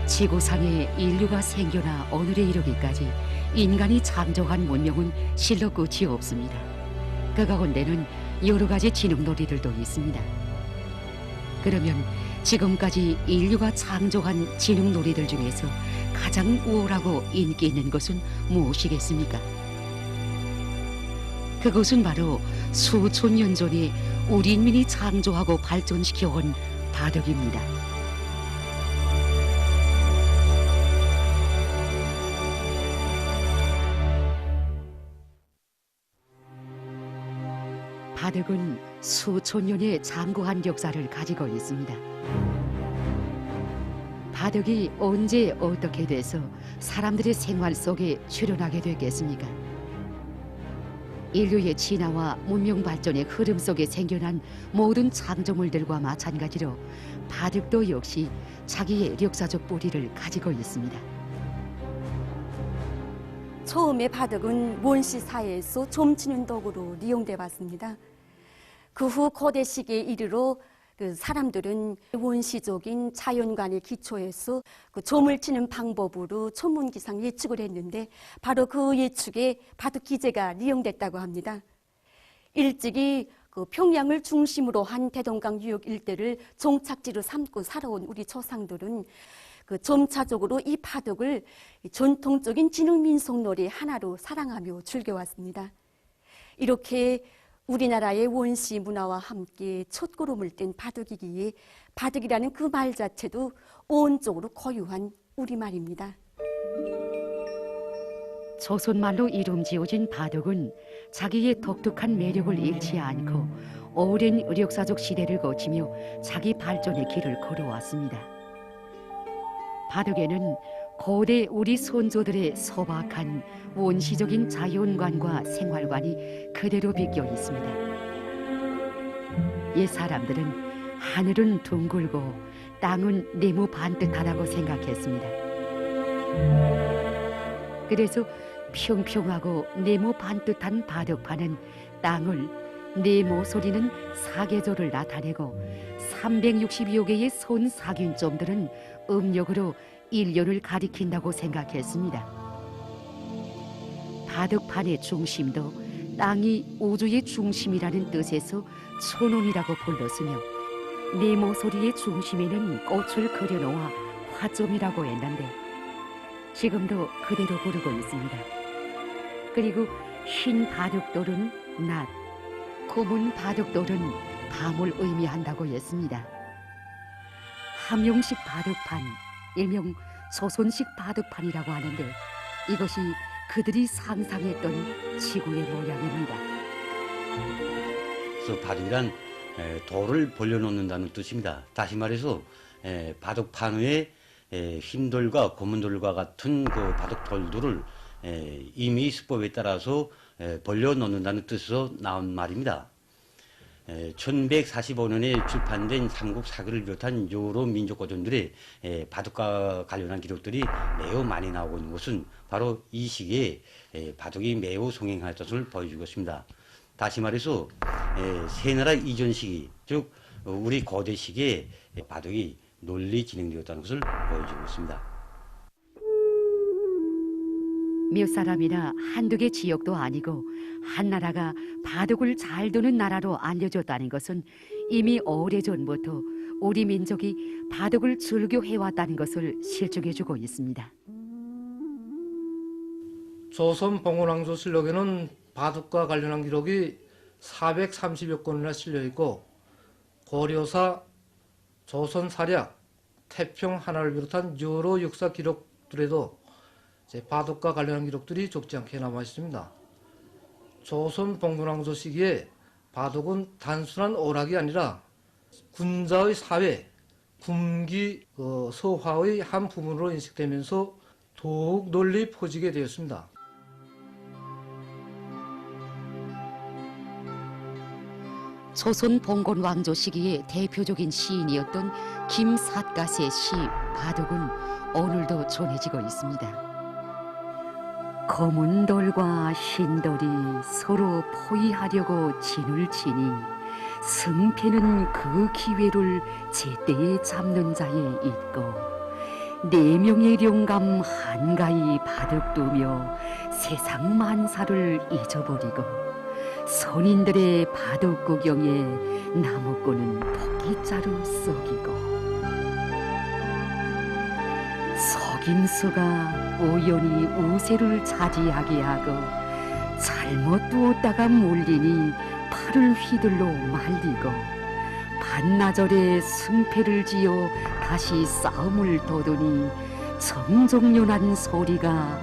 지구상에 인류가 생겨나 오늘에 이르기까지 인간이 창조한 문명은 실로 끝이 없습니다. 그 가운데는 여러 가지 지능놀이들도 있습니다. 그러면 지금까지 인류가 창조한 지능놀이들 중에서 가장 우월하고 인기 있는 것은 무엇이겠습니까? 그것은 바로 수천 년 전에 우리 인민이 창조하고 발전시켜온 바둑입니다. 바둑은 수천 년의 장구한 역사를 가지고 있습니다. 바둑이 언제 어떻게 돼서 사람들의 생활 속에 출현하게 됐겠습니까? 인류의 진화와 문명 발전의 흐름 속에 생겨난 모든 창조물들과 마찬가지로 바둑도 역시 자기의 역사적 뿌리를 가지고 있습니다. 처음에 바둑은 원시 사회에서 점치는 도구로 이용돼 왔습니다. 그 후 고대 시기에 이르러 사람들은 원시적인 자연관의 기초에서 점을 치는 방법으로 천문기상 예측을 했는데 바로 그 예측에 바둑 기제가 이용됐다고 합니다. 일찍이 평양을 중심으로 한 대동강 유역 일대를 정착지로 삼고 살아온 우리 조상들은 점차적으로 이 바둑을 전통적인 진흥민속놀이 하나로 사랑하며 즐겨왔습니다. 이렇게 우리나라의 원시 문화와 함께 첫 걸음을 뗀 바둑이기에 바둑이라는 그 말 자체도 온적으로 고유한 우리말입니다. 조선말로 이름 지어진 바둑은 자기의 독특한 매력을 잃지 않고 오랜 역사적 시대를 거치며 자기 발전의 길을 걸어왔습니다. 바둑에는 고대 우리 선조들의 소박한 원시적인 자연관과 생활관이 그대로 비껴 있습니다. 옛 사람들은 하늘은 둥글고 땅은 네모 반듯하다고 생각했습니다. 그래서 평평하고 네모 반듯한 바둑판은 땅을, 네모 소리는 사계절을 나타내고 360여 개의 손 사균점들은 음력으로 1년을 가리킨다고 생각했습니다. 바둑판의 중심도 땅이 우주의 중심이라는 뜻에서 천원이라고 불렀으며 네모 소리의 중심에는 꽃을 그려놓아 화점이라고 했는데 지금도 그대로 부르고 있습니다. 그리고 흰 바둑돌은 낮, 검은 바둑돌은 밤을 의미한다고 했습니다. 함용식 바둑판, 일명 조선식 바둑판이라고 하는데 이것이 그들이 상상했던 지구의 모양입니다. 그래서 바둑이란 돌을 벌려놓는다는 뜻입니다. 다시 말해서 바둑판 위에 흰 돌과 검은 돌과 같은 그 바둑돌들을 이미 수법에 따라서 벌려놓는다는 뜻에서 나온 말입니다. 1145년에 출판된 삼국사기를 비롯한 여러 민족고전들의 바둑과 관련한 기록들이 매우 많이 나오고 있는 것은 바로 이 시기에 바둑이 매우 성행할 것을 보여주고 있습니다. 다시 말해서 세나라 이전 시기, 즉 우리 고대 시기에 바둑이 널리 진행되었다는 것을 보여주고 있습니다. 몇 사람이나 한두 개 지역도 아니고 한 나라가 바둑을 잘 두는 나라로 알려졌다는 것은 이미 오래전부터 우리 민족이 바둑을 즐겨 해왔다는 것을 실증해주고 있습니다. 조선 봉건왕조실록에는 바둑과 관련한 기록이 430여 건이나 실려있고 고려사, 조선사략, 태평 하나를 비롯한 여러 역사 기록들에도 바둑과 관련한 기록들이 적지 않게 남아 있습니다. 조선 봉건왕조 시기에 바둑은 단순한 오락이 아니라 군자의 사회, 군기 서화의 한 부분으로 인식되면서 더욱 널리 퍼지게 되었습니다. 조선 봉건 왕조 시기의 대표적인 시인이었던 김삿갓의 시 바둑은 오늘도 전해지고 있습니다. 검은 돌과 흰 돌이 서로 포위하려고 진을 치니 승패는 그 기회를 제때에 잡는 자에 있고 네 명의 영감 한가히 바둑두며 세상 만사를 잊어버리고 선인들의 바둑 구경에 나무꾼은 토끼자루 썩이고 석임수가 우연히 우세를 차지하게 하고 잘못 두었다가 몰리니 팔을 휘둘러 말리고 반나절에 승패를 지어 다시 싸움을 도더니 정정연한 소리가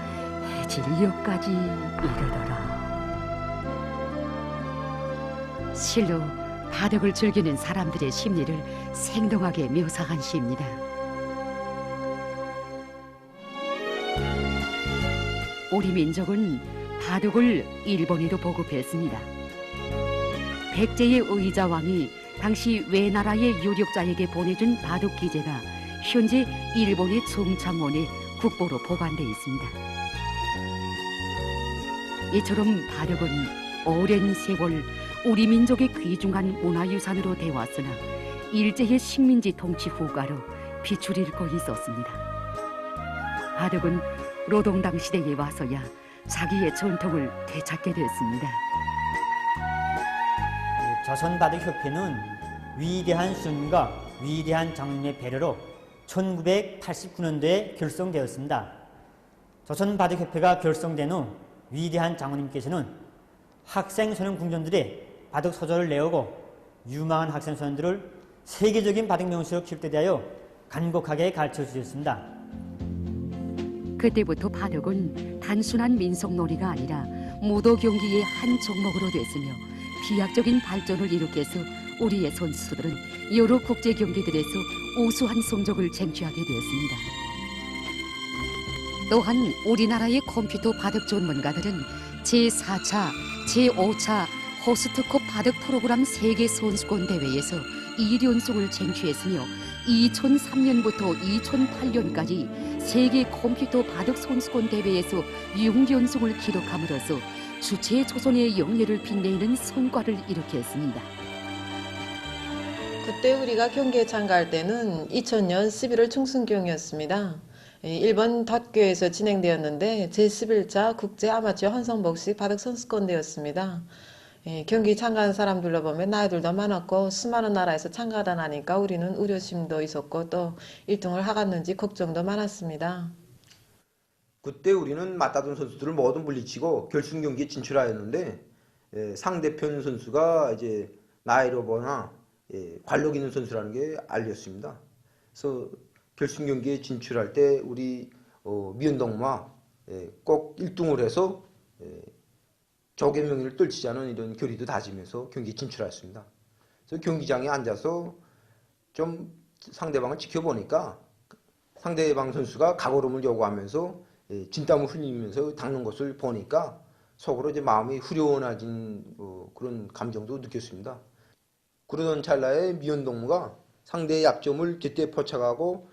해질녘까지 이르더라. 실로 바둑을 즐기는 사람들의 심리를 생동하게 묘사한 시입니다. 우리 민족은 바둑을 일본에도 보급했습니다. 백제의 의자왕이 당시 외나라의 유력자에게 보내준 바둑 기재가 현재 일본의 중창원에 국보로 보관돼 있습니다. 이처럼 바둑은 오랜 세월 우리 민족의 귀중한 문화유산으로 되었으나 일제의 식민지 통치 후가로 비출 잃고 있었습니다. 바둑은 노동당 시대에 와서야 자기의 전통을 되찾게 됐습니다. 조선바둑협회는 위대한 스님과 위대한 장로님의 배려로 1989년도에 결성되었습니다. 조선바둑협회가 결성된 후 위대한 장로님께서는 학생 소년 궁전들의 바둑 소조를 내오고 유망한 학생 소년들을 세계적인 바둑 명수로 키우게 대하여 간곡하게 가르쳐 주셨습니다. 그때부터 바둑은 단순한 민속놀이가 아니라 무도 경기의 한 종목으로 됐으며 비약적인 발전을 일으켜서 우리의 선수들은 여러 국제 경기들에서 우수한 성적을 쟁취하게 되었습니다. 또한 우리나라의 컴퓨터 바둑 전문가들은 제4차, 제5차 호스트컵 바둑 프로그램 세계 선수권 대회에서 2연승을 쟁취했으며 2003년부터 2008년까지 세계 컴퓨터 바둑 선수권 대회에서 6연승을 기록함으로써 주체 조선의 영예를 빛내는 성과를 일으켰습니다. 그때 우리가 경기에 참가할 때는 2000년 11월 충순경이었습니다. 일본 닷교에서 진행되었는데 제11차 국제 아마추어 한성복식 바둑 선수권대회였습니다. 경기 참가한 사람들로 보면 나이들도 많았고 수많은 나라에서 참가하다 나니까 우리는 의료심도 있었고 또 1등을 하갔는지 걱정도 많았습니다. 그때 우리는 맞다던 선수들을 모두 물리치고 결승 경기에 진출하였는데 상대편 선수가 이제 나이로 보나 관록 있는 선수라는 게 알렸습니다. 그래서 결승 경기에 진출할 때 우리 미연동마 꼭 1등을 해서 적의 명예를 떨치자는 이런 결의도 다지면서 경기에 진출했습니다. 그래서 경기장에 앉아서 좀 상대방을 지켜보니까 상대방 선수가 각오름을 요구하면서 진땀을 흘리면서 닦는 것을 보니까 속으로 이제 마음이 후련해진 그런 감정도 느꼈습니다. 그러던 찰나에 미연동무가 상대의 약점을 제때 포착하고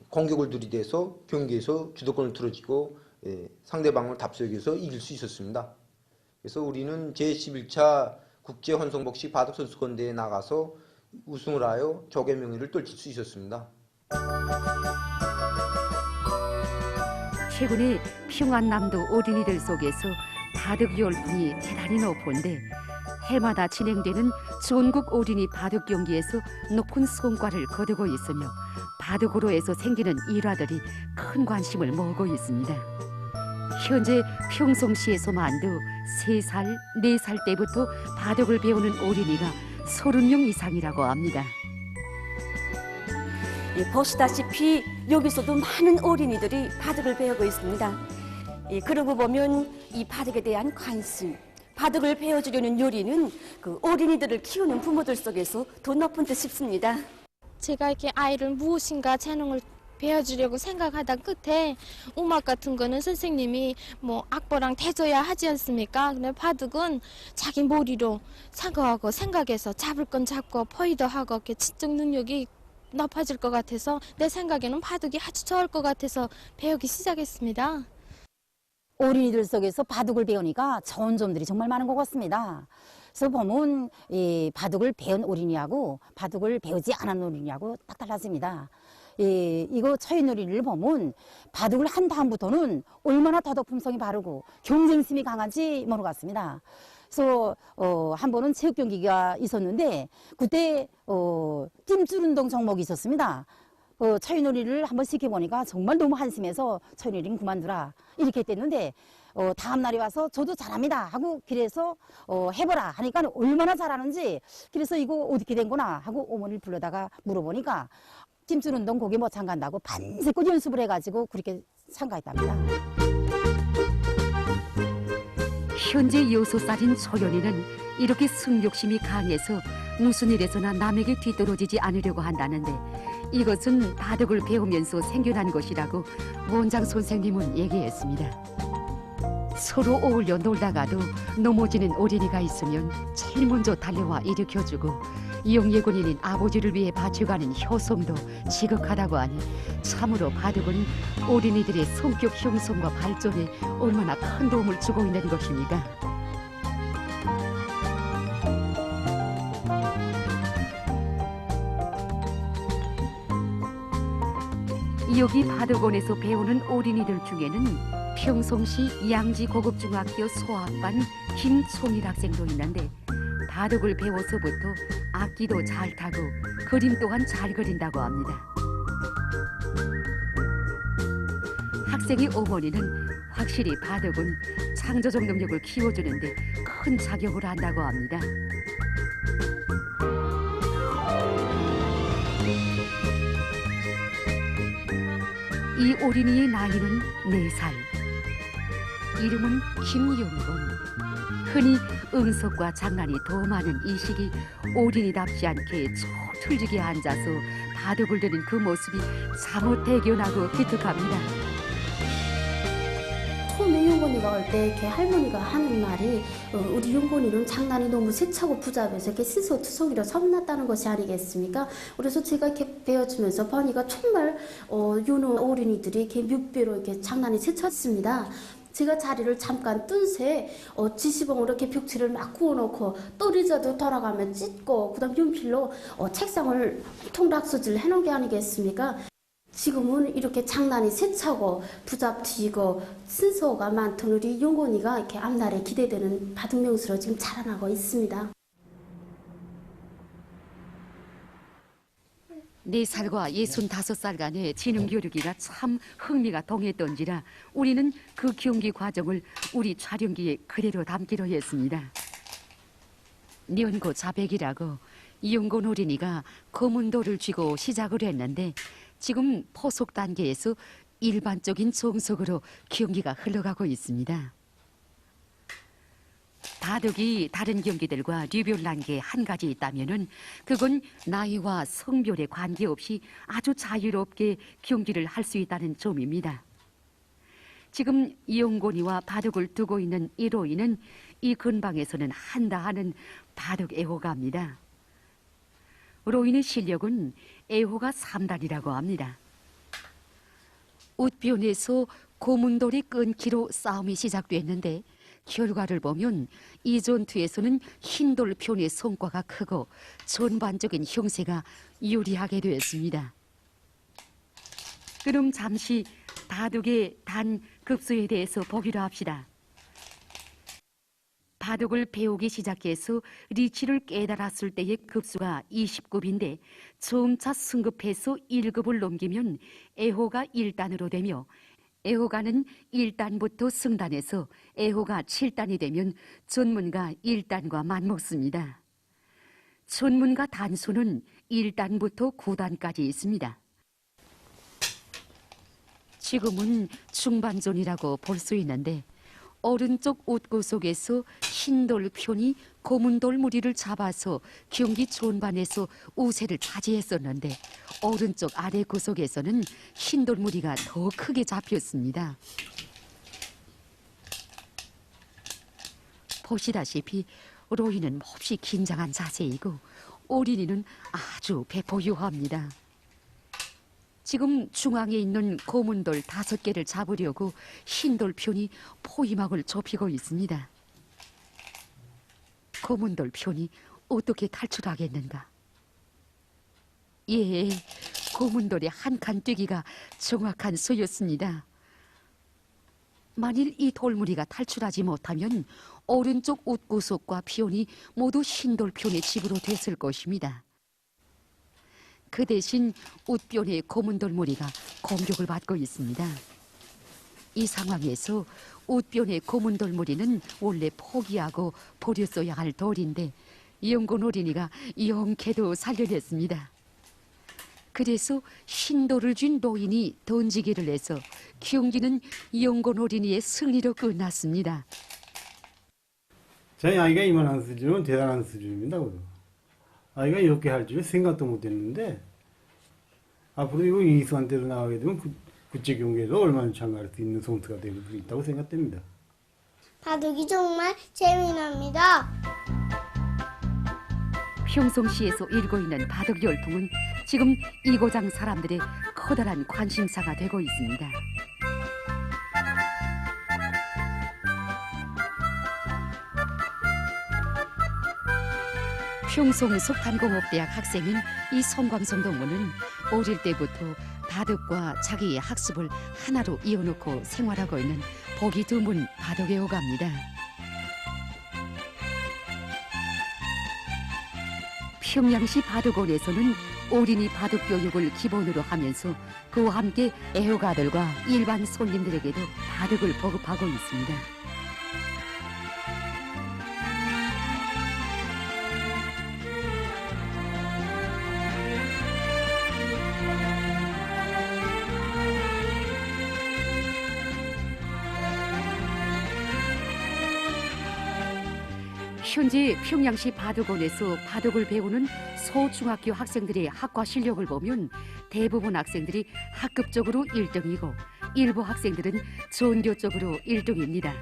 공격을 들이대서 경기에서 주도권을 틀어지고 상대방을 답석해서 이길 수 있었습니다. 그래서 우리는 제11차 국제환성복식 바둑선수권대회에 나가서 우승을 하여 적의 명예를 떨칠 수 있었습니다. 최근에 평안남도 어린이들 속에서 바둑 열풍이 대단히 높은데 해마다 진행되는 전국 어린이 바둑 경기에서 높은 성과를 거두고 있으며 바둑으로 해서 생기는 일화들이 큰 관심을 모으고 있습니다. 현재 평성시에서만도 3살, 4살 때부터 바둑을 배우는 어린이가 30명 이상이라고 합니다. 보시다시피 여기서도 많은 어린이들이 바둑을 배우고 있습니다. 그러고 보면 이 바둑에 대한 관심, 바둑을 배워주려는 요리는 그 어린이들을 키우는 부모들 속에서 더 높은 듯 싶습니다. 제가 이렇게 아이를 무엇인가 재능을 배워주려고 생각하다 끝에 음악 같은 거는 선생님이 뭐 악보랑 대줘야 하지 않습니까? 근데 바둑은 자기 머리로 생각하고 생각해서 잡을 건 잡고 포위도 하고 이렇게 지적 능력이 높아질 것 같아서 내 생각에는 바둑이 아주 좋을 것 같아서 배우기 시작했습니다. 어린이들 속에서 바둑을 배우니까 좋은 점들이 정말 많은 것 같습니다. 그래서 보면 이 바둑을 배운 어린이하고 바둑을 배우지 않은 어린이하고 딱 달라집니다. 이거 처인놀이를 보면 바둑을 한 다음부터는 얼마나 더덕 품성이 바르고 경쟁심이 강한지 모르겠습니다. 그래서 한 번은 체육 경기가 있었는데 그때 찜줄 운동 종목이 있었습니다. 처인놀이를 한번 시켜보니까 정말 너무 한심해서 처인놀이는 그만두라 이렇게 됐는데 다음 날에 와서 저도 잘합니다 하고 그래서 해보라 하니까 얼마나 잘하는지 그래서 이거 어떻게 된 거나 하고 어머니를 불러다가 물어보니까 찜줄 운동 거기 못 참가한다고 밤새껏 연습을 해가지고 그렇게 참가했답니다. 현재 6살인 소연이는 이렇게 승욕심이 강해서 무슨 일에서나 남에게 뒤떨어지지 않으려고 한다는데 이것은 바둑을 배우면서 생겨난 것이라고 원장 선생님은 얘기했습니다. 서로 어울려 놀다가도 넘어지는 어린이가 있으면 제일 먼저 달려와 일으켜주고 영예군인인 아버지를 위해 바쳐가는 효성도 지극하다고 하니 참으로 바둑은 어린이들의 성격 형성과 발전에 얼마나 큰 도움을 주고 있는 것입니까? 여기 바둑원에서 배우는 어린이들 중에는 평성시 양지고급중학교 소학반 김송일 학생도 있는데 바둑을 배워서부터 악기도 잘 타고 그림 또한 잘 그린다고 합니다. 학생의 어머니는 확실히 바둑은 창조적 능력을 키워주는데 큰 작용을 한다고 합니다. 이 어린이의 나이는 4살. 이름은 김용건. 흔히 응석과 장난이 더 많은 이 시기 어린이답지 않게 툭틀지게 앉아서 바둑을 드는 그 모습이 사뭇 대견하고 기특합니다. 처음에 용건이가 올 때 이렇게 할머니가 하는 말이 우리 용건이는 장난이 너무 세차고 부잡해서 이렇게 신소투성이라 소문났다는 것이 아니겠습니까? 그래서 제가 이렇게 배워주면서 보니까 정말 요는 어린이들이 이렇게 몇 배로 이렇게 장난이 세찼습니다. 제가 자리를 잠깐 뜬 새 지시봉으로 이렇게 벽지를 막 구워놓고 또리자도 돌아가면 찢고 그다음 연필로 책상을 통락수질 해놓은 게 아니겠습니까? 지금은 이렇게 장난이 세차고 부잡튀고 순서가 많던 우리 용건이가 이렇게 앞날에 기대되는 바둑명수로 지금 자라나고 있습니다. 4살과 65살 간의 지능 교류기가 참 흥미가 동했던지라 우리는 그 경기 과정을 우리 촬영기에 그대로 담기로 했습니다. 년고 자백이라고 이용곤 어린이가 검은 돌을 쥐고 시작을 했는데 지금 포속 단계에서 일반적인 정석으로 경기가 흘러가고 있습니다. 바둑이 다른 경기들과 유별난 게 한 가지 있다면은 그건 나이와 성별에 관계없이 아주 자유롭게 경기를 할 수 있다는 점입니다. 지금 이용곤이와 바둑을 두고 있는 1호인은 이 근방에서는 한다 하는 바둑 애호가입니다. 로인의 실력은 애호가 3단이라고 합니다. 웃변에서 고문돌이 끊기로 싸움이 시작됐는데 결과를 보면 이 전투에서는 흰돌 편의 성과가 크고 전반적인 형세가 유리하게 되었습니다. 그럼 잠시 바둑의 단 급수에 대해서 보기로 합시다. 바둑을 배우기 시작해서 리치를 깨달았을 때의 급수가 20급인데 점차 승급해서 1급을 넘기면 애호가 1단으로 되며 애호가는 1단부터 승단해서 애호가 7단이 되면 전문가 1단과 맞먹습니다. 전문가 단수는 1단부터 9단까지 있습니다. 지금은 중반전이라고 볼 수 있는데 오른쪽 옷구 속에서 흰돌 편이 고문돌 무리를 잡아서 경기 전반에서 우세를 차지했었는데 오른쪽 아래 구석에서는 흰돌 무리가 더 크게 잡혔습니다. 보시다시피 로이는 몹시 긴장한 자세이고 어린이는 아주 배포유합니다. 지금 중앙에 있는 고문돌 5개를 잡으려고 흰돌 편이 포위막을 좁히고 있습니다. 고문돌 편이 어떻게 탈출하겠는가? 예, 고문돌의 한 칸 뛰기가 정확한 수였습니다. 만일 이 돌무리가 탈출하지 못하면 오른쪽 웃구석과 피온이 모두 흰돌피온의 집으로 됐을 것입니다. 그 대신 웃변의 고문돌무리가 공격을 받고 있습니다. 이 상황에서 웃변의 고문돌무리는 원래 포기하고 버렸어야 할 돌인데 영곤 어린이가 영케도 살려냈습니다. 그래서 흰돌을 쥔 노인이 던지기를 해서 경기는 영곤 어린이의 승리로 끝났습니다. 저희 아이가 이만한 수준은 대단한 수준입니다. 아이가 이렇게 할 줄 생각도 못했는데 앞으로 이거 이수한테로 나가게 되면 국제 경기에도 얼마나 참가할 수 있는 선수가 될 수 있다고 생각됩니다. 바둑이 정말 재미납니다. 평성시에서 일고 있는 바둑 열풍은 지금 이 고장 사람들의 커다란 관심사가 되고 있습니다. 평성 석탄공업대학 학생인 이 송광선 동무는 어릴 때부터 바둑과 자기의 학습을 하나로 이어놓고 생활하고 있는 보기 드문 바둑 애호가입니다. 평양시 바둑원에서는 어린이 바둑 교육을 기본으로 하면서 그와 함께 애호가들과 일반 손님들에게도 바둑을 보급하고 있습니다. 현재 평양시 바둑원에서 바둑을 배우는 소중학교 학생들의 학과 실력을 보면 대부분 학생들이 학급적으로 1등이고 일부 학생들은 전교적으로 1등입니다.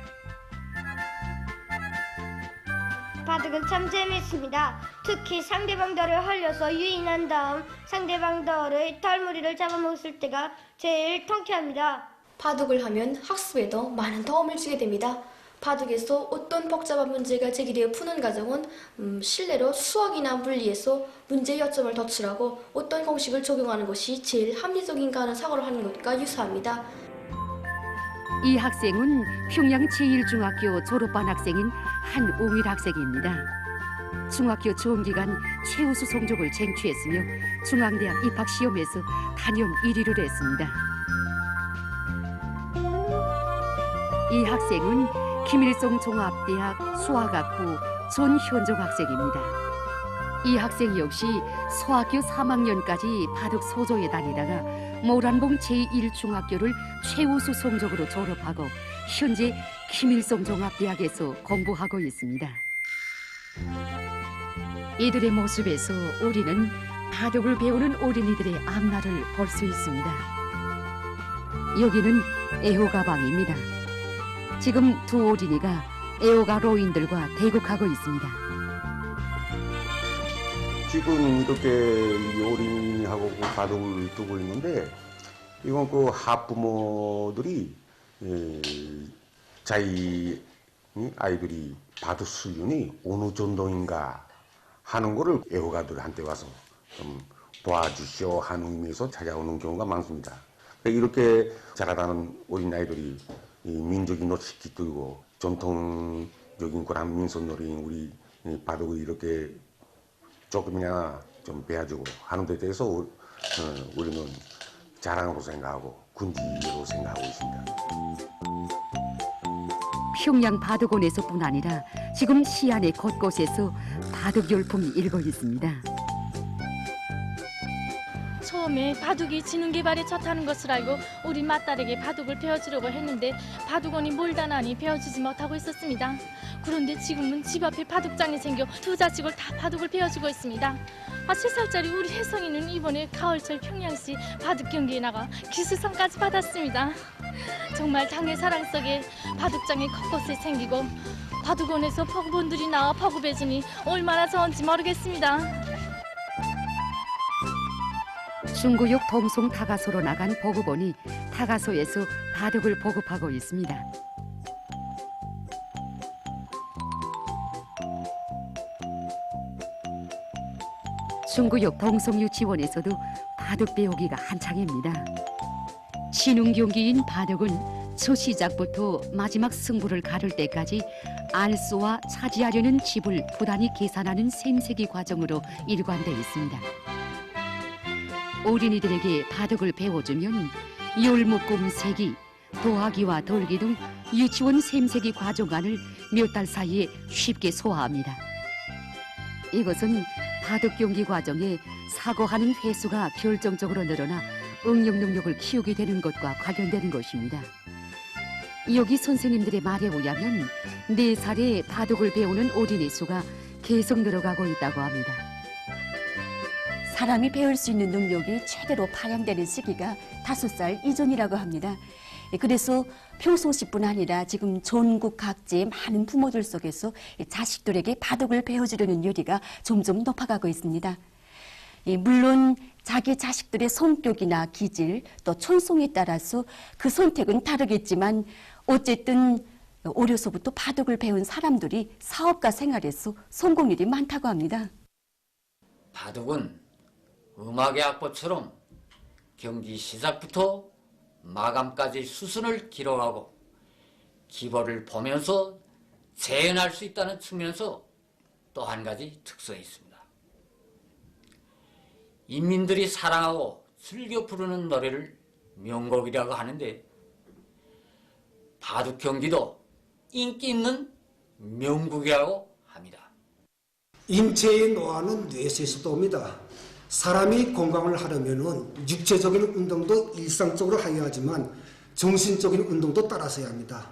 바둑은 참 재밌습니다. 특히 상대방 덜을 헐려서 유인한 다음 상대방 덜의 털무리를 잡아먹었을 때가 제일 통쾌합니다. 바둑을 하면 학습에도 많은 도움을 주게 됩니다. 바둑에서 어떤 복잡한 문제가 제기되어 푸는 과정은 실내로 수학이나 물리에서 문제의 요점을 도출하고 어떤 공식을 적용하는 것이 제일 합리적인가 하는 사고를 하는 것과 유사합니다. 이 학생은 평양 제1중학교 졸업반 학생인 한웅일 학생입니다. 중학교 처음기간 최우수 성적을 쟁취했으며 중앙대학 입학시험에서 단연 1위를 했습니다. 이 학생은 김일성 종합대학 수학학부 전현정 학생입니다. 이 학생 역시 소학교 3학년까지 바둑 소조에 다니다가 모란봉 제1중학교를 최우수 성적으로 졸업하고 현재 김일성 종합대학에서 공부하고 있습니다. 이들의 모습에서 우리는 바둑을 배우는 어린이들의 앞날을 볼 수 있습니다. 여기는 애호가방입니다. 지금 두 어린이가 애호가 로인들과 대국하고 있습니다. 지금 이렇게 어린이하고 바둑을 두고 있는데 이건 그 학부모들이 자기 아이들이 바둑 수준이 어느 정도인가 하는 거를 애호가들한테 와서 좀 도와주시오 하는 의미에서 찾아오는 경우가 많습니다. 이렇게 자라나는 어린아이들이 이 민족인 옷 시키고 전통적인 그런 민속놀이인 우리 바둑을 이렇게 조금이나 좀 배워주고 하는 데 대해서 우리는 자랑으로 생각하고 군지로 생각하고 있습니다. 평양 바둑원에서뿐 아니라 지금 시안의 곳곳에서 바둑 열풍이 일고 있습니다. 처음에 바둑이 지능 개발에 좋다는 것을 알고 우리 맏딸에게 바둑을 배워주려고 했는데 바둑원이 멀다 나니 배워주지 못하고 있었습니다. 그런데 지금은 집 앞에 바둑장이 생겨 두 자식을 다 바둑을 배워주고 있습니다. 3살짜리 우리 혜성이는 이번에 가을철 평양시 바둑 경기에 나가 기수상까지 받았습니다. 정말 당의 사랑 속에 바둑장이 곳곳에 생기고 바둑원에서 포구본들이 나와 포구배주니 얼마나 좋은지 모르겠습니다. 중구역 동송 타가소로 나간 보급원이 타가소에서 바둑을 보급하고 있습니다. 중구역 동송 유치원에서도 바둑 배우기가 한창입니다. 신흥 경기인 바둑은 첫 시작부터 마지막 승부를 가를 때까지 알수와 차지하려는 집을 부단히 계산하는 셈세기 과정으로 일관되어 있습니다. 어린이들에게 바둑을 배워주면 열묶음 세기, 도하기와 돌기 등 유치원 셈세기 과정안을 몇 달 사이에 쉽게 소화합니다. 이것은 바둑 경기 과정에 사고하는 횟수가 결정적으로 늘어나 응용 능력을 키우게 되는 것과 관련되는 것입니다. 여기 선생님들의 말에 의하면 4살에 바둑을 배우는 어린이 수가 계속 늘어가고 있다고 합니다. 사람이 배울 수 있는 능력이 최대로 파양되는 시기가 5살 이전이라고 합니다. 그래서 평소시뿐 아니라 지금 전국 각지의 많은 부모들 속에서 자식들에게 바둑을 배워주려는 열의가 점점 높아가고 있습니다. 물론 자기 자식들의 성격이나 기질 또 천성에 따라서 그 선택은 다르겠지만 어쨌든 어려서부터 바둑을 배운 사람들이 사업가 생활에서 성공률이 많다고 합니다. 바둑은 음악의 악보처럼 경기 시작부터 마감까지 수순을 기록하고 기보를 보면서 재현할 수 있다는 측면에서 또 한 가지 특성이 있습니다. 인민들이 사랑하고 즐겨 부르는 노래를 명곡이라고 하는데 바둑 경기도 인기 있는 명곡이라고 합니다. 인체의 노화는 뇌에서도 옵니다. 사람이 건강을 하려면 육체적인 운동도 일상적으로 하여야 하지만 정신적인 운동도 따라서야 합니다.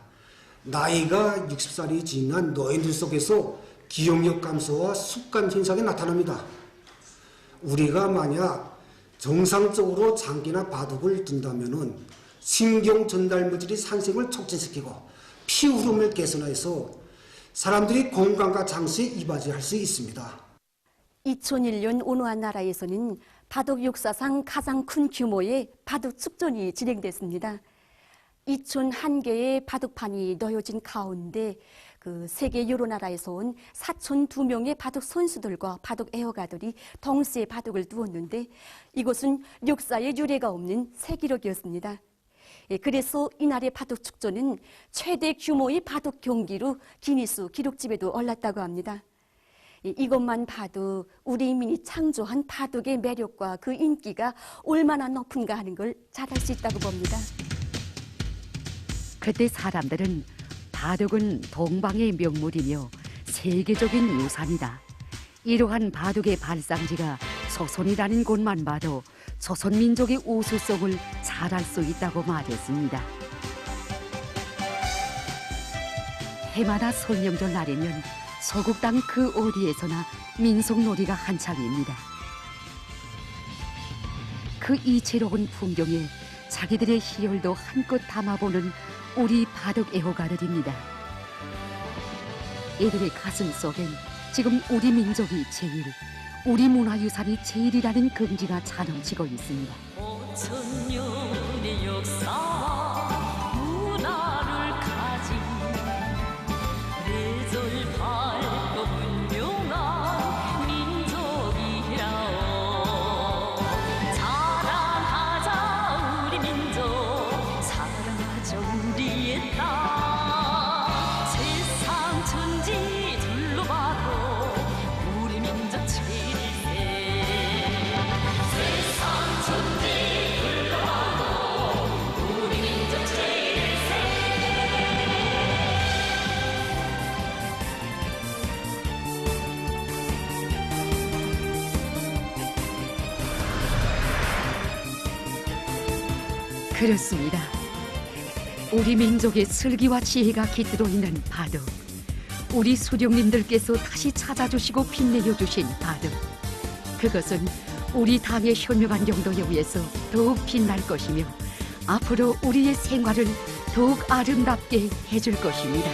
나이가 60살이 지난 노인들 속에서 기억력 감소와 습관 현상이 나타납니다. 우리가 만약 정상적으로 장기나 바둑을 둔다면 신경 전달 물질이 산생을 촉진시키고 피 흐름을 개선해서 사람들이 건강과 장수에 이바지할 수 있습니다. 2001년 어느 한 나라에서는 바둑 역사상 가장 큰 규모의 바둑 축전이 진행됐습니다. 2,001개의 바둑판이 놓여진 가운데 그 세계 여러 나라에서 온 4,002명의 바둑 선수들과 바둑 애호가들이 동시에 바둑을 두었는데 이것은 역사에 유례가 없는 새 기록이었습니다. 그래서 이날의 바둑 축전은 최대 규모의 바둑 경기로 기니스 기록집에도 올랐다고 합니다. 이것만 봐도 우리 인민이 창조한 바둑의 매력과 그 인기가 얼마나 높은가 하는 걸 잘 알 수 있다고 봅니다. 그때 사람들은 바둑은 동방의 명물이며 세계적인 유산이다. 이러한 바둑의 발상지가 조선이라는 곳만 봐도 조선민족의 우수성을 잘 알 수 있다고 말했습니다. 해마다 설명절 날이면 서국 땅 그 어디에서나 민속놀이가 한창입니다. 그 이채로운 풍경에 자기들의 희열도 한껏 담아보는 우리 바둑 애호가들입니다. 이들의 가슴 속엔 지금 우리 민족이 제일, 우리 문화유산이 제일이라는 긍지가 자넘치고 있습니다. 5,000년의 역사와 문화를 가진 뇌절 밝고 분명한 민족이라오. 자랑하자 우리 민족, 사랑하자 우리의 땅. 세상 천지 둘러봐도 우리 민족 제일세. 세상 천지 그렇습니다. 우리 민족의 슬기와 지혜가 깃들어 있는 바둑. 우리 수령님들께서 다시 찾아주시고 빛내려 주신 바둑. 그것은 우리 당의 현명한 영도에 의해서 더욱 빛날 것이며 앞으로 우리의 생활을 더욱 아름답게 해줄 것입니다.